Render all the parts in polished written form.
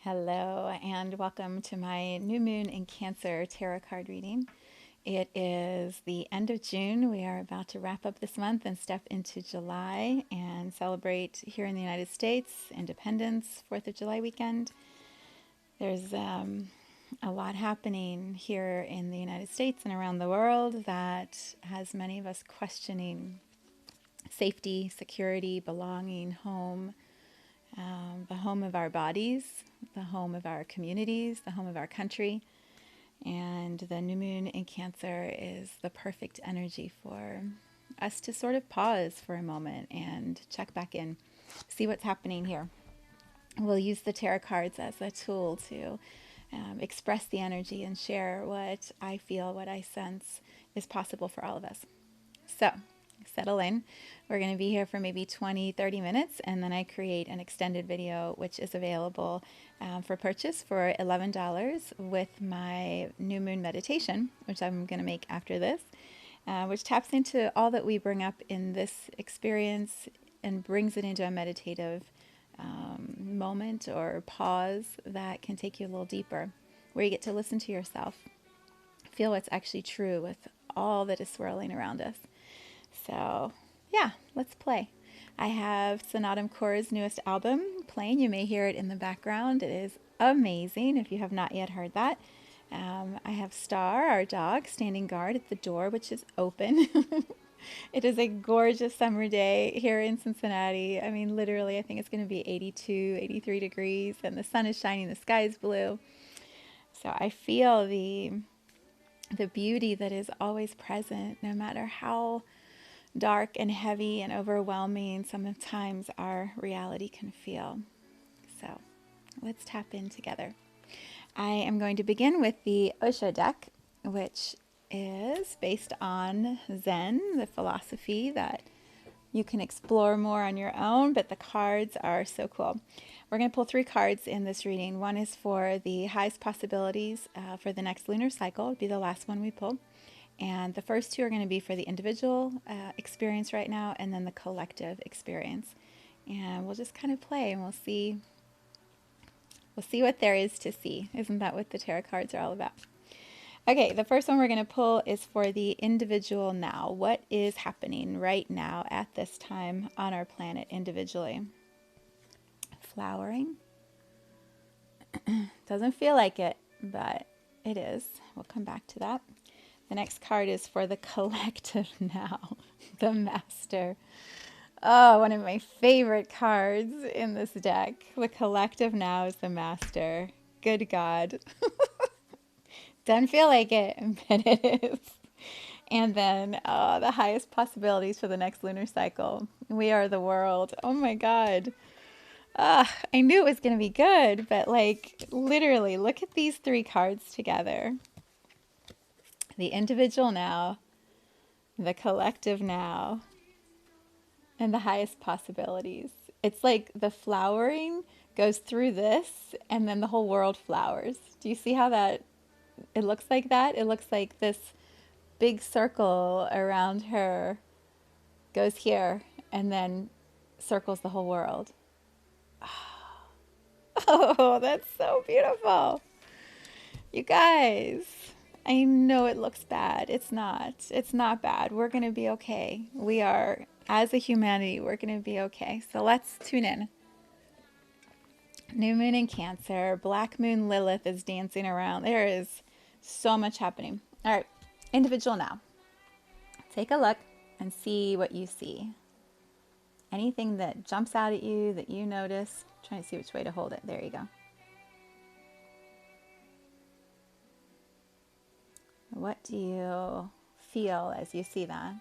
Hello, and welcome to my New Moon in Cancer tarot card reading. It is the end of June. We are about to wrap up this month and step into July and celebrate here in the United States Independence, 4th of July weekend. There's a lot happening here in the United States and around the world that has many of us questioning safety, security, belonging, home. The home of our bodies, the home of our communities, the home of our country. And the new moon in Cancer is the perfect energy for us to sort of pause for a moment and check back in, see what's happening here. We'll use the tarot cards as a tool to express the energy and share what I feel, what I sense is possible for all of us. So, settle in. We're going to be here for maybe 20-30 minutes, and then I create an extended video which is available for purchase for $11 with my new moon meditation, which I'm going to make after this, which taps into all that we bring up in this experience and brings it into a meditative moment or pause that can take you a little deeper, where you get to listen to yourself, feel what's actually true with all that is swirling around us. So, yeah, let's play. I have Sonatum Cor's newest album playing. You may hear it in the background. It is amazing if you have not yet heard that. I have Star, our dog, standing guard at the door, which is open. It is a gorgeous summer day here in Cincinnati. I mean, literally, I think it's going to be 82, 83 degrees, and the sun is shining, the sky is blue. So I feel the beauty that is always present, no matter how dark and heavy and overwhelming sometimes our reality can feel. So let's tap in together. I am going to begin with the Osho deck, which is based on Zen, the philosophy that you can explore more on your own, but the cards are so cool. We're going to pull 3 cards in this reading. One is for the highest possibilities for the next lunar cycle. It'll be the last one we pull. And the first 2 are going to be for the individual experience right now, and then the collective experience. And we'll just kind of play, and we'll see what there is to see. Isn't that what the tarot cards are all about? Okay, the first one we're going to pull is for the individual now. What is happening right now at this time on our planet individually? Flowering. Doesn't feel like it, but it is. We'll come back to that. The next card is for the collective now, the Master. Oh, one of my favorite cards in this deck. The collective now is the Master. Good God. Doesn't feel like it, but it is. And then the highest possibilities for the next lunar cycle. We are the world. Oh my God. I knew it was going to be good, but like literally, look at these 3 cards together. The individual now, the collective now, and the highest possibilities. It's like the flowering goes through this, and then the whole world flowers. Do you see how that it looks like that? It looks like this big circle around her goes here and then circles the whole world. Oh, that's so beautiful. You guys, I know it looks bad. It's not. It's not bad. We're going to be okay. We are, as a humanity, we're going to be okay. So let's tune in. New moon in Cancer. Black moon Lilith is dancing around. There is so much happening. All right, individual now. Take a look and see what you see. Anything that jumps out at you that you notice. I'm trying to see which way to hold it. There you go. What do you feel as you see that?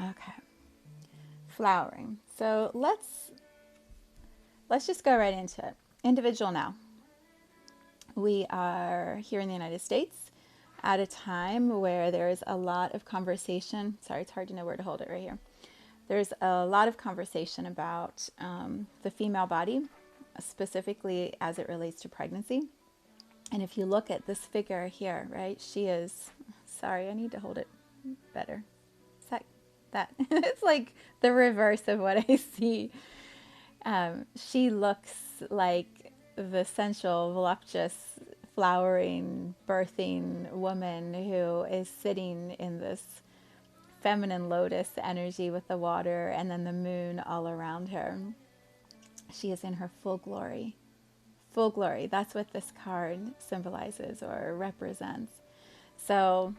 Okay. Flowering. So let's just go right into it. Individual now. We are here in the United States at a time where there is a lot of conversation. Sorry, it's hard to know where to hold it right here. There's a lot of conversation about the female body, specifically as it relates to pregnancy. And if you look at this figure here, right, she is, sorry, I need to hold it better. that. It's like the reverse of what I see. She looks like the sensual, voluptuous, flowering, birthing woman who is sitting in this feminine lotus energy with the water and then the moon all around her. She is in her full glory. Full glory. That's what this card symbolizes or represents. So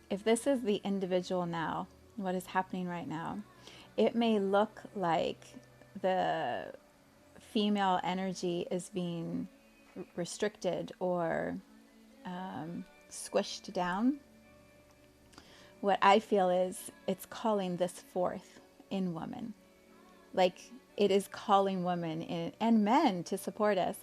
if this is the individual now, what is happening right now, it may look like the female energy is being restricted or squished down. What I feel is it's calling this forth in woman. Like it is calling women and men to support us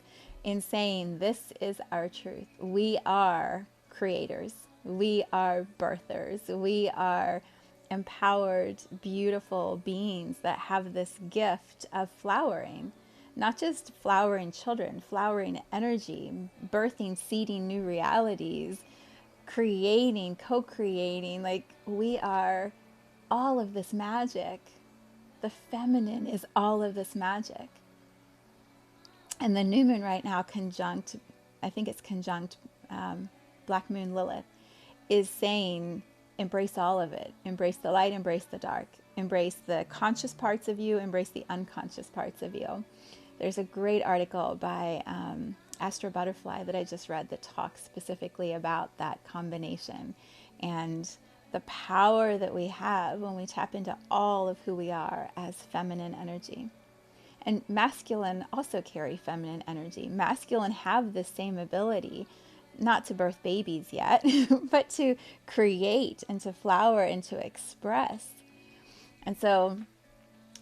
in saying this is our truth. We are creators. We are birthers. We are empowered, beautiful beings that have this gift of flowering. Not just flowering children, flowering energy, birthing, seeding new realities, creating, co-creating. Like we are all of this magic. The feminine is all of this magic. And the new moon right now conjunct, I think it's conjunct Black Moon Lilith, is saying embrace all of it. Embrace the light, embrace the dark. Embrace the conscious parts of you, embrace the unconscious parts of you. There's a great article by Astro Butterfly that I just read that talks specifically about that combination and the power that we have when we tap into all of who we are as feminine energy. And masculine also carry feminine energy. Masculine have the same ability, not to birth babies yet, but to create and to flower and to express. And so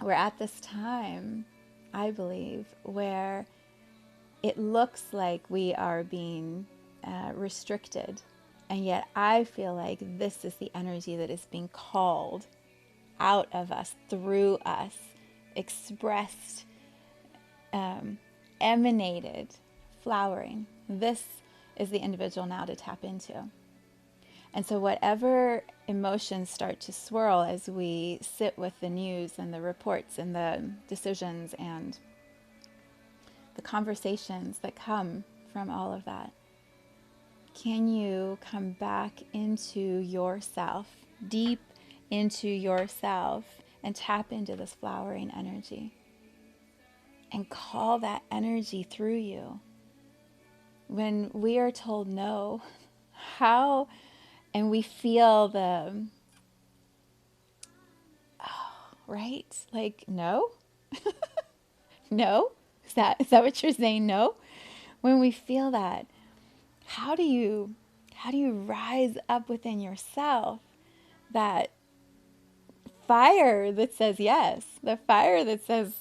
we're at this time, I believe, where it looks like we are being restricted. And yet I feel like this is the energy that is being called out of us, through us, expressed, emanated, flowering. This is the individual now to tap into. And so whatever emotions start to swirl as we sit with the news and the reports and the decisions and the conversations that come from all of that, can you come back into yourself, deep into yourself, and tap into this flowering energy and call that energy through you? When we are told no, how, and we feel the, right? Like, no? No? Is that what you're saying? No? When we feel that, how do you rise up within yourself that fire that says yes, the fire that says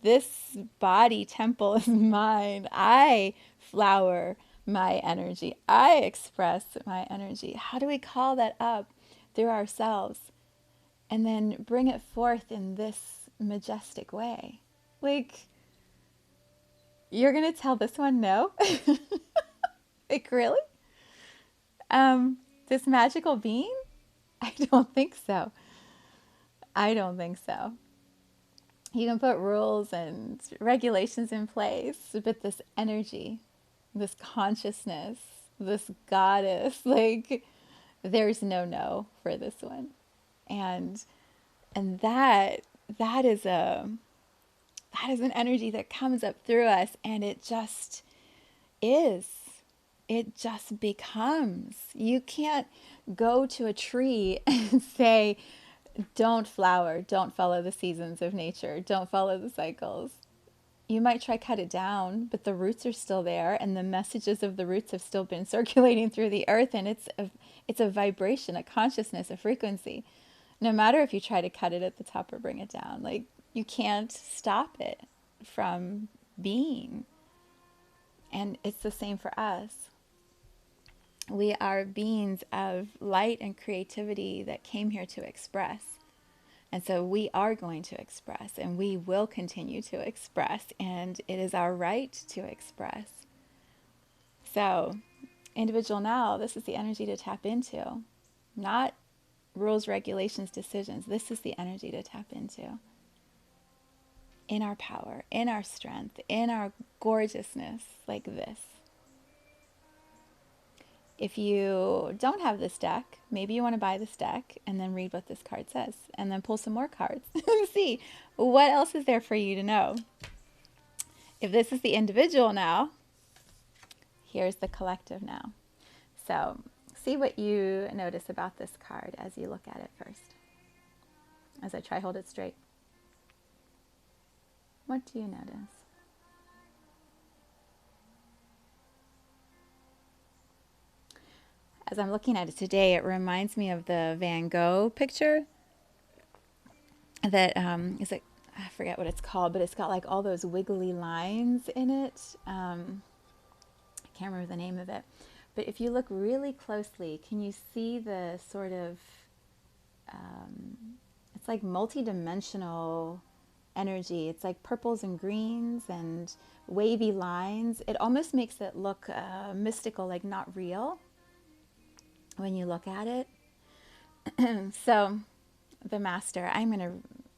this body temple is mine. I flower my energy. I express my energy. How do we call that up through ourselves and then bring it forth in this majestic way? Like, you're going to tell this one no? Like, really? This magical being? I don't think so. I don't think so. You can put rules and regulations in place, but this energy, this consciousness, this goddess, like, there's no for this one. And that is an energy that comes up through us, and it just is. It just becomes. You can't go to a tree and say, don't flower, don't follow the seasons of nature, don't follow the cycles. You might try cut it down, but the roots are still there, and the messages of the roots have still been circulating through the earth, and it's a vibration, a consciousness, a frequency. No matter if you try to cut it at the top or bring it down, like, you can't stop it from being. And it's the same for us. We are beings of light and creativity that came here to express. And so we are going to express, and we will continue to express, and it is our right to express. So, individual now, this is the energy to tap into. Not rules, regulations, decisions. This is the energy to tap into. In our power, in our strength, in our gorgeousness, like this. If you don't have this deck, maybe you want to buy this deck and then read what this card says and then pull some more cards and see what else is there for you to know. If this is the individual now, here's the collective now. So see what you notice about this card as you look at it first. As I try hold it straight. What do you notice? As I'm looking at it today, it reminds me of the Van Gogh picture that is it, I forget what it's called, but it's got like all those wiggly lines in it. I can't remember the name of it. But if you look really closely, can you see the sort of, it's like multi-dimensional energy. It's like purples and greens and wavy lines. It almost makes it look mystical, like not real when you look at it. So the master, I'm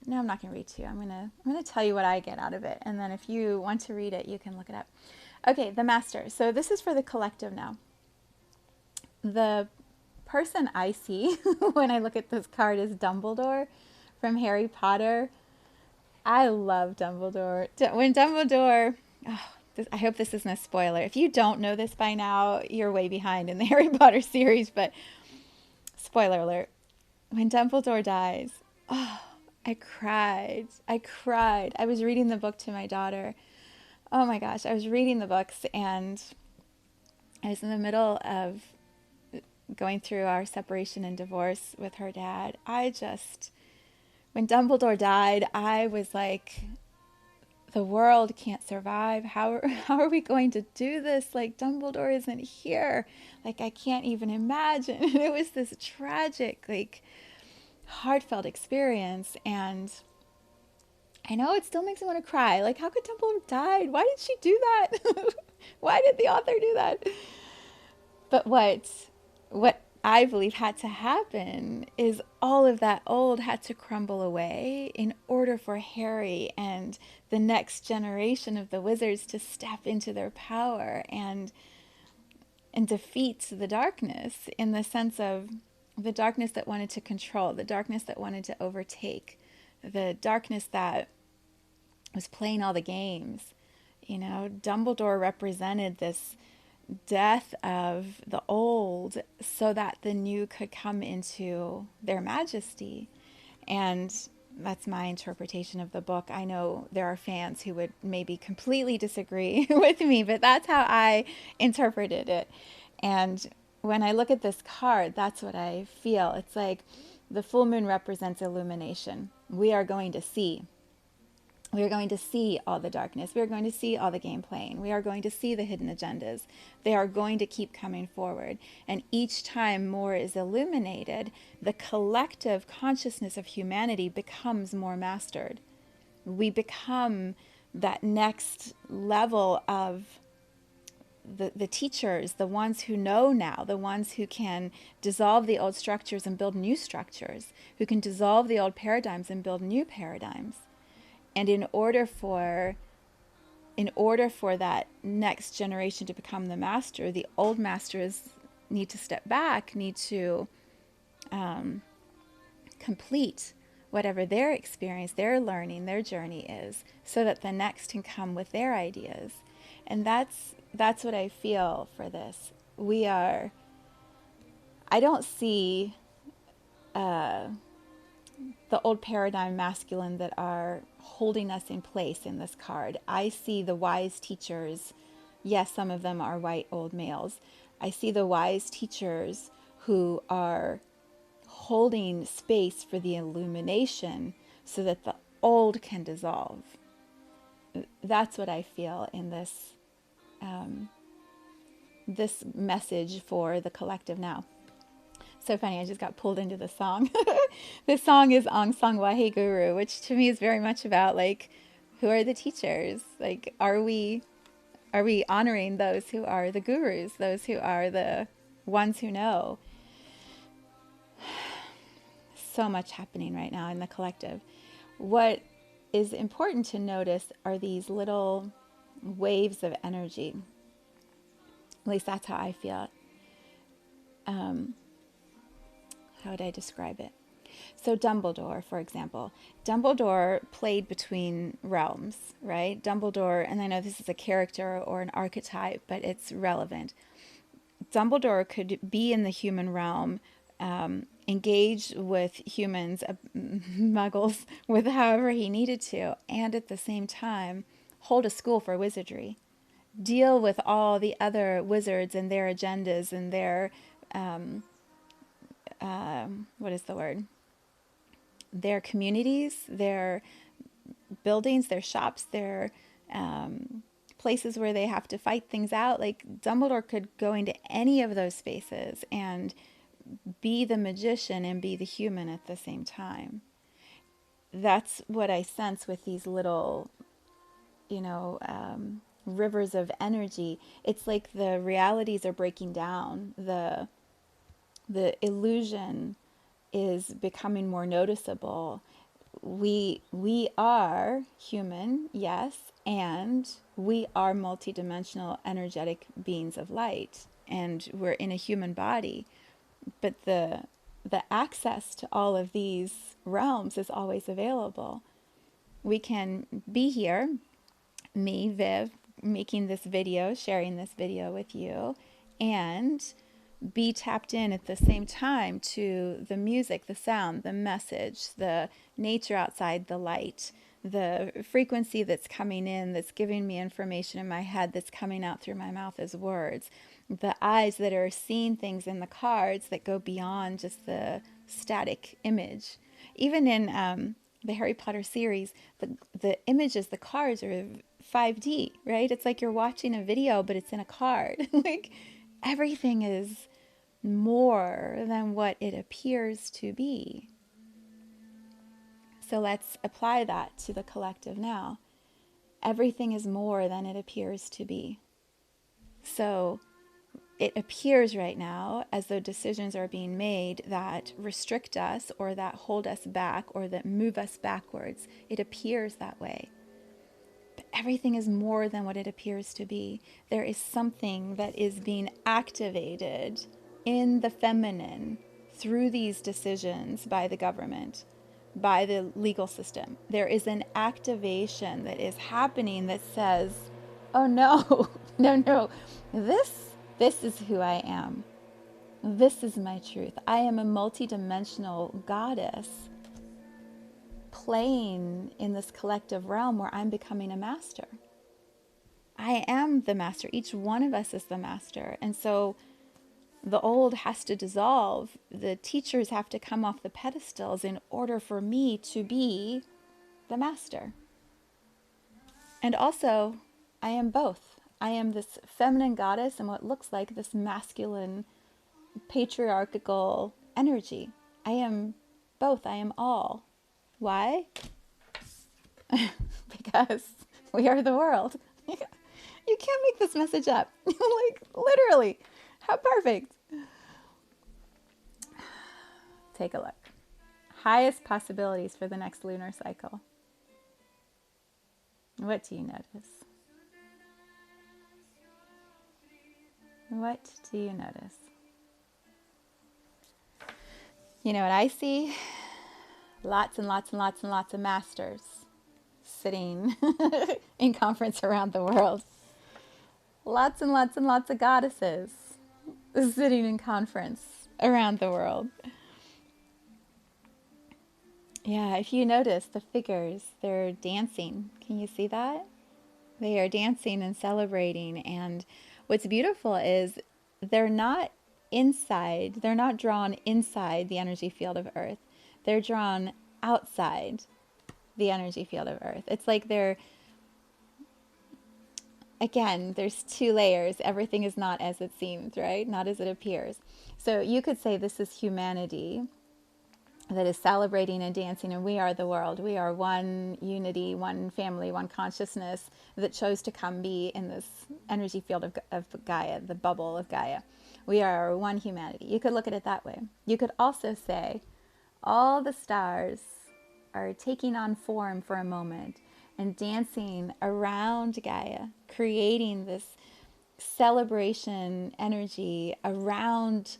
not going to read to you. I'm going to tell you what I get out of it. And then if you want to read it, you can look it up. Okay, the master. So this is for the collective now. The person I see when I look at this card is Dumbledore from Harry Potter. I love Dumbledore. When Dumbledore, I hope this isn't a spoiler. If you don't know this by now, you're way behind in the Harry Potter series, but spoiler alert. When Dumbledore dies, I cried. I was reading the book to my daughter. Oh my gosh, I was reading the books and I was in the middle of going through our separation and divorce with her dad. When Dumbledore died, I was like, the world can't survive. How are we going to do this? Like, Dumbledore isn't here. Like, I can't even imagine. And it was this tragic, like, heartfelt experience. And I know it still makes me want to cry. Like, how could Dumbledore die? Why did she do that? Why did the author do that? But what I believe had to happen is all of that old had to crumble away in order for Harry and the next generation of the wizards to step into their power and defeat the darkness, in the sense of the darkness that wanted to control, the darkness that wanted to overtake, the darkness that was playing all the games. You know, Dumbledore represented this death of the old so that the new could come into their majesty. And that's my interpretation of the book. I know there are fans who would maybe completely disagree with me, but that's how I interpreted it. And when I look at this card, that's what I feel. It's like the full moon represents illumination. We are going to see. We are going to see all the darkness. We are going to see all the game playing. We are going to see the hidden agendas. They are going to keep coming forward. And each time more is illuminated, the collective consciousness of humanity becomes more mastered. We become that next level of the teachers, the ones who know now, the ones who can dissolve the old structures and build new structures, who can dissolve the old paradigms and build new paradigms. And in order for that next generation to become the master, the old masters need to step back, need to complete whatever their experience, their learning, their journey is, so that the next can come with their ideas. And that's what I feel for this. I don't see the old paradigm masculine that are holding us in place in this card. I see the wise teachers. Yes, some of them are white old males. I see the wise teachers who are holding space for the illumination so that the old can dissolve. That's what I feel in this this message for the collective now. So funny, I just got pulled into the song. This song is Ang Sang Wahe Guru, which to me is very much about, like, who are the teachers? Like, are we honoring those who are the gurus, those who are the ones who know? so much happening right now in the collective. What is important to notice are these little waves of energy. At least that's how I feel it. How would I describe it? So Dumbledore, for example, Dumbledore played between realms, right? Dumbledore, and I know this is a character or an archetype, but it's relevant. Dumbledore could be in the human realm, engage with humans, muggles, with however he needed to, and at the same time hold a school for wizardry, deal with all the other wizards and their agendas and their, what is the word? Their communities, their buildings, their shops, their places where they have to fight things out. Like Dumbledore could go into any of those spaces and be the magician and be the human at the same time. That's what I sense with these little, rivers of energy. It's like the realities are breaking down. The illusion is becoming more noticeable. We are human, yes, and we are multidimensional energetic beings of light, and we're in a human body. But the access to all of these realms is always available. We can be here, me, Viv, making this video, sharing this video with you, and be tapped in at the same time to the music, the sound, the message, the nature outside, the light, the frequency that's coming in, that's giving me information in my head, that's coming out through my mouth as words, the eyes that are seeing things in the cards that go beyond just the static image. Even in the Harry Potter series, the images, the cards are 5D, right? It's like you're watching a video, but it's in a card. Like everything is more than what it appears to be. So let's apply that to the collective now. Everything is more than it appears to be. So it appears right now as though decisions are being made that restrict us or that hold us back or that move us backwards. It appears that way. But everything is more than what it appears to be. There is something that is being activated in the feminine through these decisions by the government, by the legal system. There is an activation that is happening that says, oh no, no, this is who I am. This is my truth. I am a multidimensional goddess playing in this collective realm where I'm becoming a master. I am the master. Each one of us is the master. And so the old has to dissolve. The teachers have to come off the pedestals in order for me to be the master. And also, I am both. I am this feminine goddess and what looks like this masculine, patriarchal energy. I am both. I am all. Why? Because we are the world. You can't make this message up. Like, literally. How perfect. Take a look. Highest possibilities for the next lunar cycle. What do you notice? What do you notice? You know what I see? Lots and lots and lots and lots of masters sitting in conference around the world. Lots and lots and lots of goddesses sitting in conference around the world. Yeah, if you notice the figures, they're dancing. Can you see that? They are dancing and celebrating. And what's beautiful is they're not inside. They're not drawn inside the energy field of Earth. They're drawn outside the energy field of Earth. It's like they're, again, there's two layers. Everything is not as it seems, right? Not as it appears. So you could say this is humanity that is celebrating and dancing, and we are the world. We are one unity, one family, one consciousness that chose to come be in this energy field of Gaia, the bubble of Gaia. We are one humanity. You could look at it that way. You could also say, All the stars are taking on form for a moment and dancing around Gaia, creating this celebration energy around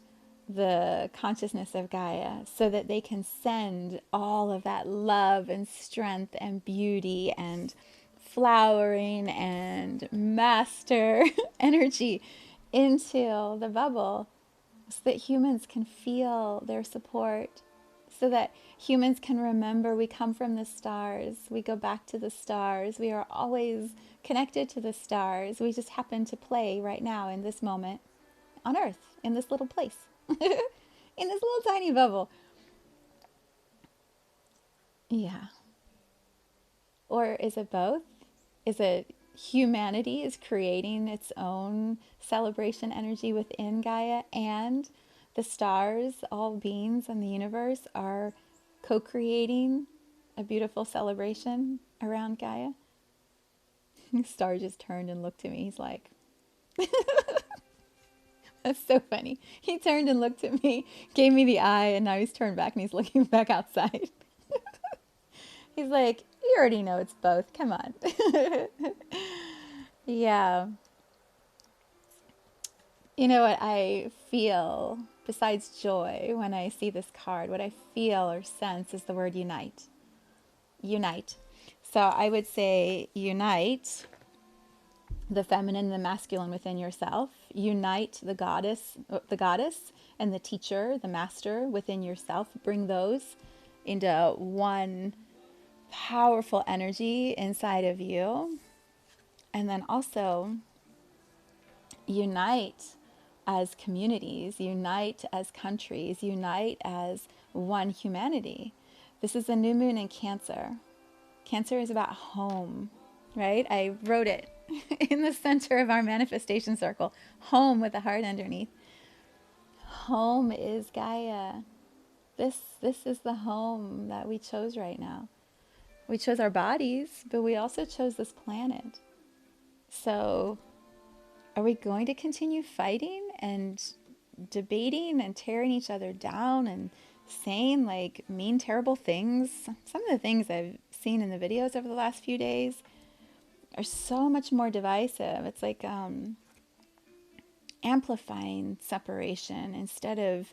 the consciousness of Gaia so that they can send all of that love and strength and beauty and flowering and master energy into the bubble so that humans can feel their support, so that humans can remember we come from the stars, we go back to the stars, we are always connected to the stars. We just happen to play right now in this moment on Earth, in this little place, in this little tiny bubble. Yeah. Or is it both? Is it humanity is creating its own celebration energy within Gaia, and the stars, all beings in the universe, are co-creating a beautiful celebration around Gaia? The star just turned and looked at me. He's like, that's so funny. He turned and looked at me, gave me the eye, and now he's turned back and he's looking back outside. He's like, you already know it's both. Come on. Yeah. You know what I feel besides joy when I see this card? What I feel or sense is the word unite. Unite. So I would say unite the feminine and the masculine within yourself. Unite the goddess and the teacher, the master within yourself. Bring those into one powerful energy inside of you. And then also unite as communities, unite as countries, unite as one humanity. This is a new moon in Cancer. Cancer is about home, right? I wrote it in the center of our manifestation circle. Home with a heart underneath. Home is Gaia. This is the home that we chose right now. We chose our bodies, but we also chose this planet. So are we going to continue fighting and debating and tearing each other down and saying like mean, terrible things? Some of the things I've seen in the videos over the last few days are so much more divisive. It's like amplifying separation instead of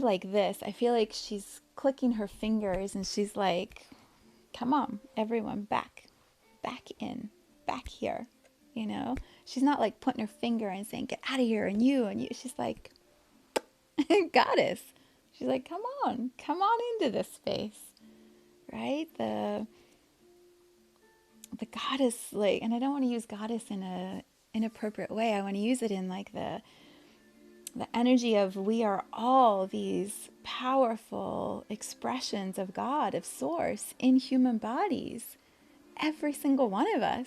like this. I feel like she's clicking her fingers and she's like, come on, everyone, back in, back here. You know, she's not like putting her finger and saying, get out of here, and you. She's like, goddess. She's like, come on into this space, right? The goddess, like, and I don't want to use goddess in a inappropriate way. I want to use it in like the energy of we are all these powerful expressions of God, of Source in human bodies. Every single one of us.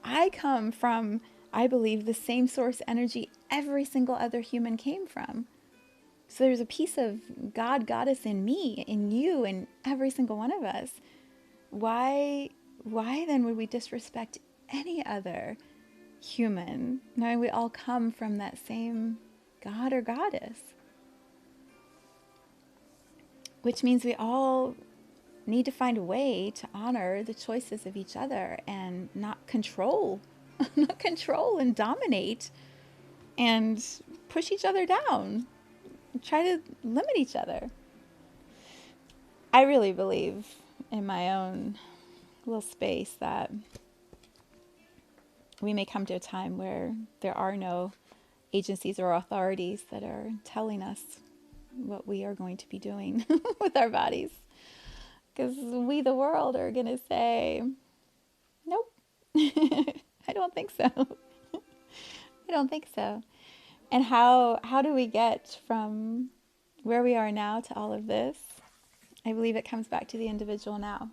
I come from, I believe, the same source energy every single other human came from. So there's a piece of God, goddess in me, in you, in every single one of us. Why then would we disrespect any other human, knowing we all come from that same God or goddess? Which means we all need to find a way to honor the choices of each other and not control, not control and dominate and push each other down, try to limit each other. I really believe in my own little space that we may come to a time where there are no agencies or authorities that are telling us what we are going to be doing with our bodies. Because we, the world, are going to say, nope, I don't think so. I don't think so. And how do we get from where we are now to all of this? I believe it comes back to the individual now.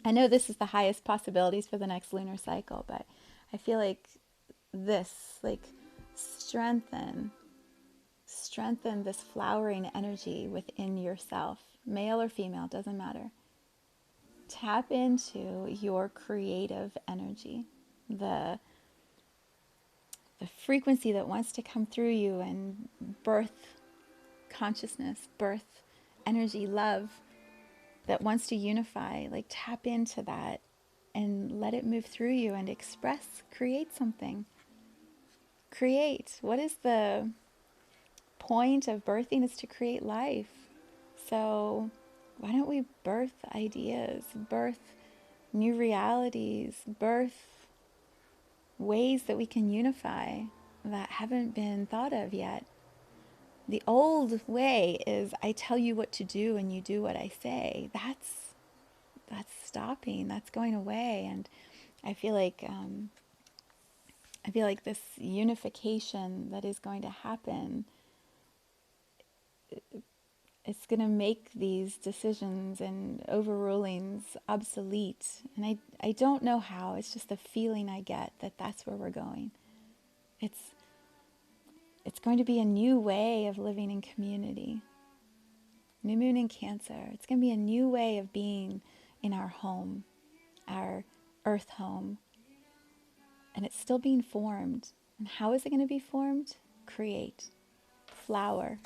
I know this is the highest possibilities for the next lunar cycle, but I feel like this, like, strengthen this flowering energy within yourself, male or female, doesn't matter. Tap into your creative energy, the frequency that wants to come through you and birth consciousness, birth, energy, love that wants to unify. Like, tap into that and let it move through you and express, create something. Create. What is the point of birthing? Is to create life. So why don't we birth ideas, birth new realities, birth ways that we can unify that haven't been thought of yet? The old way is I tell you what to do and you do what I say. That's stopping. That's going away. And I feel like this unification that is going to happen, it's going to make these decisions and overrulings obsolete. And I don't know how. It's just the feeling I get that that's where we're going. It's going to be a new way of living in community. New moon in Cancer. It's going to be a new way of being in our home, our earth home. And it's still being formed. And how is it going to be formed? Create. Flower.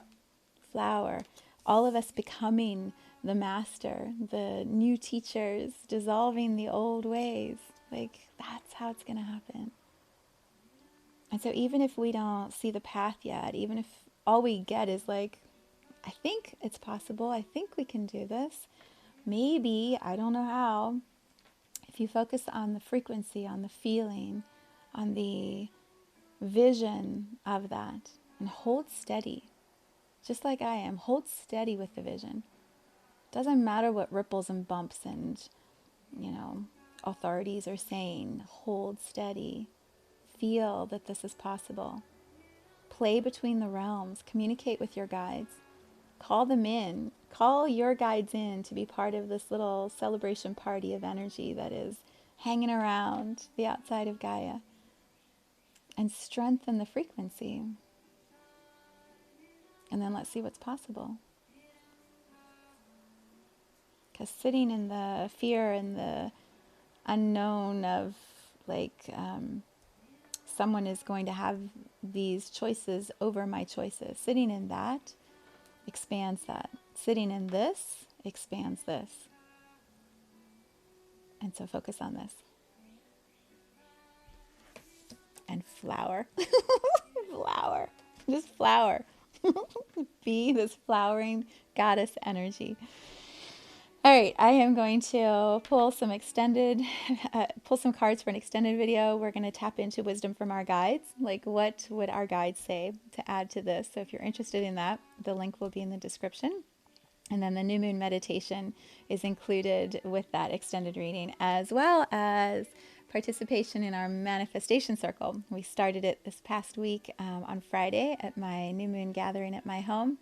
Flower. All of us becoming the master, the new teachers, dissolving the old ways. Like, that's how it's going to happen. And so even if we don't see the path yet, even if all we get is like, I think it's possible, I think we can do this, maybe, I don't know how, if you focus on the frequency, on the feeling, on the vision of that, and hold steady, just like I am, hold steady with the vision. Doesn't matter what ripples and bumps and, authorities are saying, hold steady. Feel that this is possible. Play between the realms. Communicate with your guides. Call them in. Call your guides in to be part of this little celebration party of energy that is hanging around the outside of Gaia. And strengthen the frequency. And then let's see what's possible. Because sitting in the fear and the unknown of someone is going to have these choices over my choices. Sitting in that expands that. Sitting in this expands this. And so focus on this. And flower. Flower. Just flower. Be this flowering goddess energy. All right, I am going to pull some cards for an extended video. We're going to tap into wisdom from our guides. Like, what would our guides say to add to this? So if you're interested in that, the link will be in the description. And then the new moon meditation is included with that extended reading, as well as participation in our manifestation circle. We started it this past week on Friday at my new moon gathering at my home.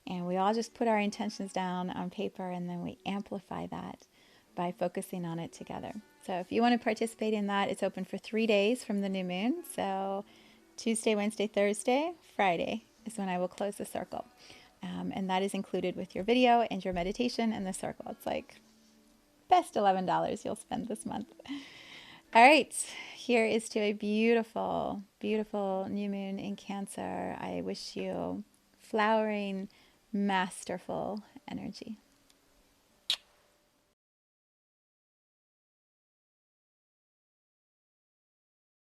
And we all just put our intentions down on paper, and then we amplify that by focusing on it together. So if you want to participate in that, it's open for 3 days from the new moon. So Tuesday, Wednesday, Thursday, Friday is when I will close the circle. And that is included with your video and your meditation and the circle. It's like best $11 you'll spend this month. All right, here is to a beautiful, beautiful new moon in Cancer. I wish you flowering, masterful energy.